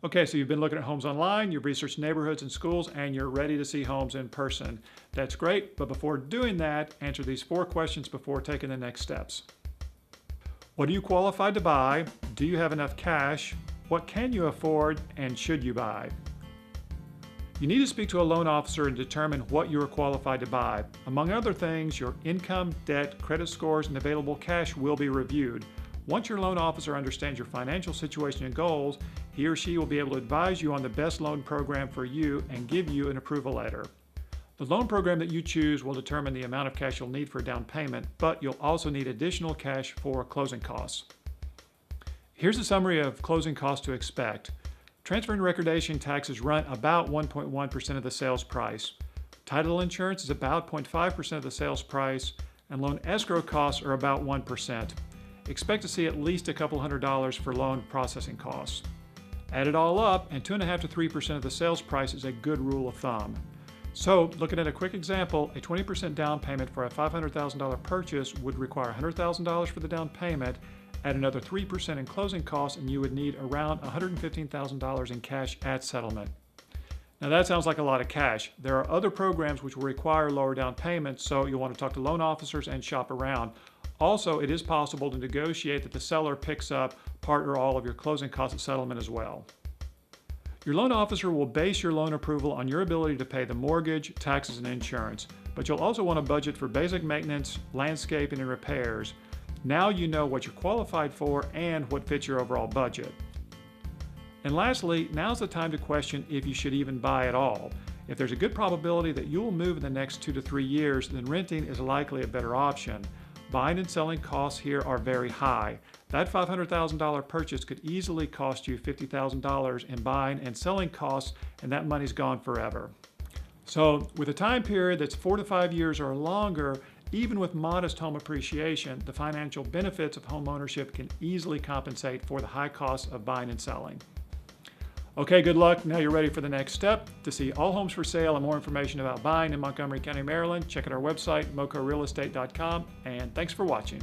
Okay, so you've been looking at homes online, you've researched neighborhoods and schools, and you're ready to see homes in person. That's great, but before doing that, answer these 4 questions before taking the next steps. What are you qualified to buy? Do you have enough cash? What can you afford, and should you buy? You need to speak to a loan officer and determine what you are qualified to buy. Among other things, your income, debt, credit scores, and available cash will be reviewed. Once your loan officer understands your financial situation and goals, he or she will be able to advise you on the best loan program for you and give you an approval letter. The loan program that you choose will determine the amount of cash you'll need for a down payment, but you'll also need additional cash for closing costs. Here's a summary of closing costs to expect. Transfer and recordation taxes run about 1.1% of the sales price. Title insurance is about 0.5% of the sales price, and loan escrow costs are about 1%. Expect to see at least a couple $100s for loan processing costs. Add it all up, and 2.5% to 3% of the sales price is a good rule of thumb. So, looking at a quick example, a 20% down payment for a $500,000 purchase would require $100,000 for the down payment, add another 3% in closing costs, and you would need around $115,000 in cash at settlement. Now that sounds like a lot of cash. There are other programs which will require lower down payments, so you'll want to talk to loan officers and shop around. Also, it is possible to negotiate that the seller picks up part or all of your closing costs at settlement as well. Your loan officer will base your loan approval on your ability to pay the mortgage, taxes, and insurance, but you'll also want to budget for basic maintenance, landscaping, and repairs. Now you know what you're qualified for and what fits your overall budget. And lastly, now's the time to question if you should even buy at all. If there's a good probability that you will move in the next 2 to 3 years, then renting is likely a better option. Buying and selling costs here are very high. That $500,000 purchase could easily cost you $50,000 in buying and selling costs, and that money's gone forever. So with a time period that's 4 to 5 years or longer, even with modest home appreciation, the financial benefits of home ownership can easily compensate for the high costs of buying and selling. Okay, good luck. Now you're ready for the next step. To see all homes for sale and more information about buying in Montgomery County, Maryland, check out our website, MoCoRealEstate.com, and thanks for watching.